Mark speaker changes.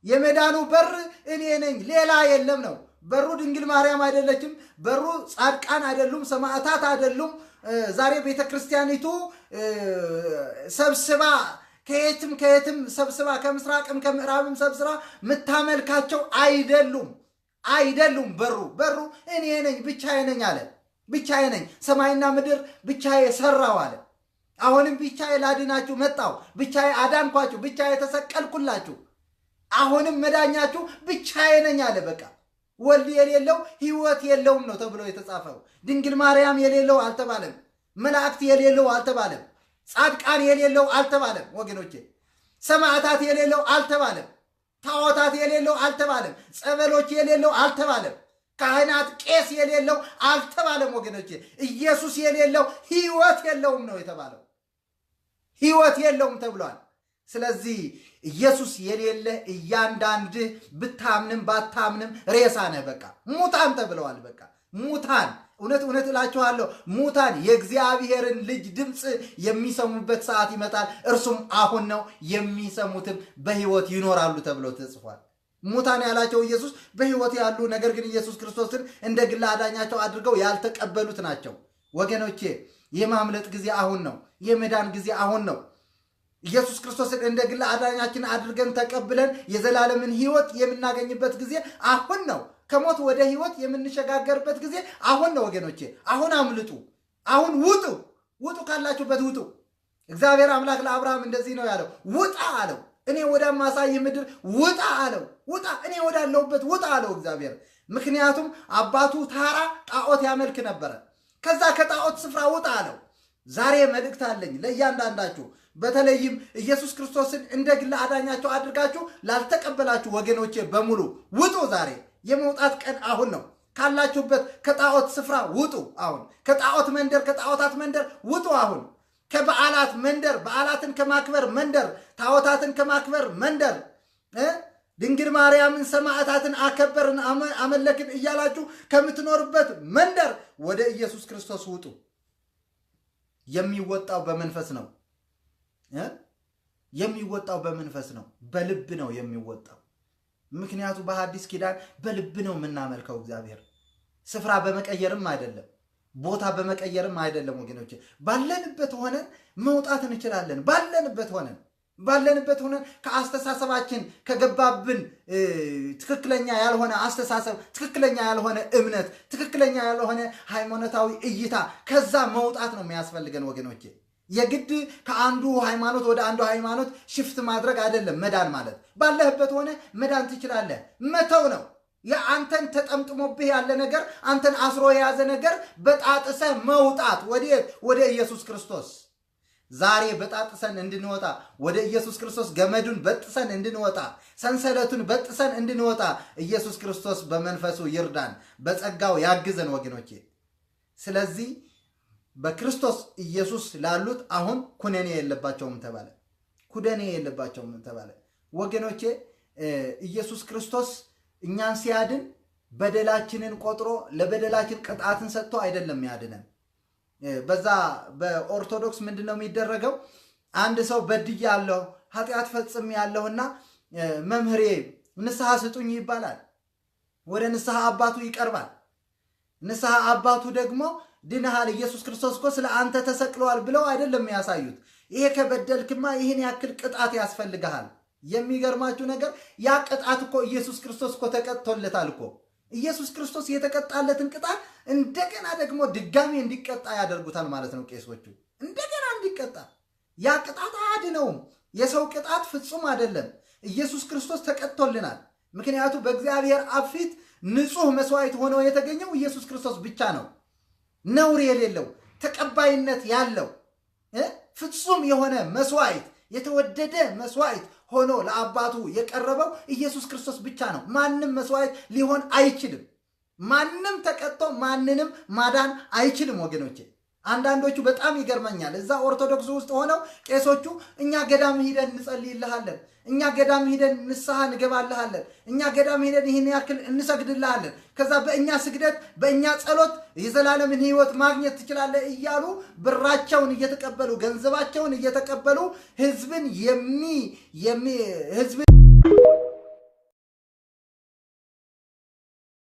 Speaker 1: የመዳኑ በር እኔ ነኝ ሌላ የለም ነው። በሩ ድንግል ማርያም አይደለችም። በሩ ጻድቃን አይደሉም፣ ሰማዕታት አይደሉም። ዛሬ ቤተክርስቲያኒቱ ሰብስባ ከየትም ሰብስባ ከምስራቅም ከምዕራብም ሰብስባ ምታመልካቸው አይደሉም። በሩ እኔ ነኝ ብቻዬ ነኝ አለ። ብቻዬ ነኝ ሰማይና ምድር ብቻዬ ሰራው አለ። አሁንም ብቻዬ ላድናችሁ መጣው፣ ብቻዬ አዳንኳችሁ፣ ብቻዬ ተሰቀልኩላችሁ፣ አሁንም መዳኛችሁ ብቻዬ ነኝ አለ። በቃ ወልድ የሌለው ሕይወት የለውም ነው ተብሎ የተጻፈው። ድንግል ማርያም የሌለው አልተባለም። መላእክት የሌለው አልተባለም። ጻድቃን የሌለው አልተባለም። ወገኖቼ ሰማዕታት የሌለው አልተባለም። ታቦታት የሌለው አልተባለም። ጸበሎች የሌለው አልተባለም። ካህናት ቄስ የሌለው አልተባለም። ወገኖቼ ኢየሱስ የሌለው ሕይወት የለውም ነው የተባለው። ሕይወት የለውም ተብሏል። ስለዚህ ኢየሱስ የሌለ እያንዳንድህ ብታምንም ባታምንም ሬሳ ነህ። በቃ ሙታን ተብለዋል። በቃ ሙታን እውነት እላችኋለሁ ሙታን የእግዚአብሔርን ልጅ ድምፅ የሚሰሙበት ሰዓት ይመጣል፣ እርሱም አሁን ነው፣ የሚሰሙትም በሕይወት ይኖራሉ ተብሎ ተጽፏል። ሙታን ያላቸው ኢየሱስ በሕይወት ያሉ ነገር ግን ኢየሱስ ክርስቶስን እንደ ግል አዳኛቸው አድርገው ያልተቀበሉት ናቸው። ወገኖቼ የማምለጥ ጊዜ አሁን ነው። የመዳን ጊዜ አሁን ነው። ኢየሱስ ክርስቶስን እንደ ግል አዳኛችን አድርገን ተቀብለን የዘላለምን ሕይወት የምናገኝበት ጊዜ አሁን ነው። ከሞት ወደ ሕይወት የምንሸጋገርበት ጊዜ አሁን ነው። ወገኖቼ አሁን አምልጡ። አሁን ውጡ፣ ካላችሁበት ውጡ። እግዚአብሔር አምላክ ለአብርሃም እንደዚህ ነው ያለው፣ ውጣ አለው። እኔ ወደማሳይ ምድር ውጣ አለው። ውጣ፣ እኔ ወዳለሁበት ውጣ አለው እግዚአብሔር። ምክንያቱም አባቱ ታራ ጣዖት ያመልክ ነበረ። ከዛ ከጣዖት ስፍራ ውጣ አለው። ዛሬ መልእክት አለኝ ለእያንዳንዳችሁ፣ በተለይም ኢየሱስ ክርስቶስን እንደ ግል አዳኛችሁ አድርጋችሁ ላልተቀበላችሁ ወገኖቼ በሙሉ ውጡ። ዛሬ የመውጣት ቀን አሁን ነው። ካላችሁበት ከጣዖት ስፍራ ውጡ። አሁን ከጣዖታት መንደር ውጡ። አሁን ከበዓላት መንደር፣ በዓላትን ከማክበር መንደር፣ ታቦታትን ከማክበር መንደር፣ ድንግል ማርያምን ሰማዕታትን አከበርን አመለክን እያላችሁ ከምትኖርበት መንደር ወደ ኢየሱስ ክርስቶስ ውጡ። የሚወጣው በመንፈስ ነው። የሚወጣው በመንፈስ ነው፣ በልብ ነው የሚወጣው። ምክንያቱ በሐዲስ ኪዳን በልብ ነው የምናመልከው እግዚአብሔር። ስፍራ በመቀየርም አይደለም፣ ቦታ በመቀየርም አይደለም። ወገኖች ባለንበት ሆነን መውጣት እንችላለን። ባለንበት ሆነን ከአስተሳሰባችን ከገባብን ትክክለኛ ያልሆነ አስተሳሰብ፣ ትክክለኛ ያልሆነ እምነት፣ ትክክለኛ ያልሆነ ሃይማኖታዊ እይታ ከዛ መውጣት ነው የሚያስፈልገን ወገኖቼ። የግድ ከአንዱ ሃይማኖት ወደ አንዱ ሃይማኖት ሽፍት ማድረግ አይደለም መዳን ማለት። ባለህበት ሆነ መዳን ትችላለህ። መተው ነው። የአንተን ተጠምጥሞብህ ያለ ነገር፣ አንተን አስሮ የያዘ ነገር በጣጥሰ መውጣት። ወደ ኢየሱስ ክርስቶስ ዛሬ በጣጥሰን እንድንወጣ፣ ወደ ኢየሱስ ክርስቶስ ገመዱን በጥሰን እንድንወጣ፣ ሰንሰለቱን በጥሰን እንድንወጣ ኢየሱስ ክርስቶስ በመንፈሱ ይርዳን፣ በጸጋው ያግዘን ወገኖቼ። ስለዚህ በክርስቶስ ኢየሱስ ላሉት አሁን ኩነኔ የለባቸውም ተባለ። ወገኖቼ ኢየሱስ ክርስቶስ እኛን ሲያድን በደላችንን ቆጥሮ ለበደላችን ቅጣትን ሰጥቶ አይደለም ያድነን። በዛ በኦርቶዶክስ ምንድነው የሚደረገው? አንድ ሰው በድያለሁ፣ ኃጢአት ፈጽሜያለሁና መምህሬ ንስሐ ስጡኝ ይባላል። ወደ ንስሐ አባቱ ይቀርባል። ንስሐ አባቱ ደግሞ ድነሃል፣ ኢየሱስ ክርስቶስ እኮ ስለ አንተ ተሰቅለዋል ብለው አይደለም የሚያሳዩት። ይሄ ከበደልክማ ይህን ያክል ቅጣት ያስፈልግሃል። የሚገርማችሁ ነገር ያ ቅጣት እኮ ኢየሱስ ክርስቶስ እኮ ተቀጥቶለታል እኮ። ኢየሱስ ክርስቶስ የተቀጣለትን ቅጣት እንደገና ደግሞ ድጋሚ እንዲቀጣ ያደርጉታል ማለት ነው ቄሶቹ። እንደገና እንዲቀጣ። ያ ቅጣት አያድነውም። የሰው ቅጣት ፍጹም አይደለም። ኢየሱስ ክርስቶስ ተቀጥቶልናል። ምክንያቱም በእግዚአብሔር አብ ፊት ንጹሕ መስዋዕት ሆኖ የተገኘው ኢየሱስ ክርስቶስ ብቻ ነው። ነውር የሌለው ተቀባይነት ያለው ፍጹም የሆነ መስዋዕት፣ የተወደደ መስዋዕት ሆኖ ለአባቱ የቀረበው ኢየሱስ ክርስቶስ ብቻ ነው። ማንም መስዋዕት ሊሆን አይችልም። ማንም ተቀጥቶ ማንንም ማዳን አይችልም ወገኖቼ። አንዳንዶቹ በጣም ይገርመኛል። እዛ ኦርቶዶክስ ውስጥ ሆነው ቄሶቹ እኛ ገዳም ሂደን እንጸልይልሃለን፣ እኛ ገዳም ሂደን ንስሐ እንገባልሃለን፣ እኛ ገዳም ሂደን ይህን ያክል እንሰግድልሃለን፣ ከዛ በእኛ ስግደት በእኛ ጸሎት የዘላለምን ሕይወት ማግኘት ትችላለህ እያሉ ብራቸውን እየተቀበሉ ገንዘባቸውን እየተቀበሉ ህዝብን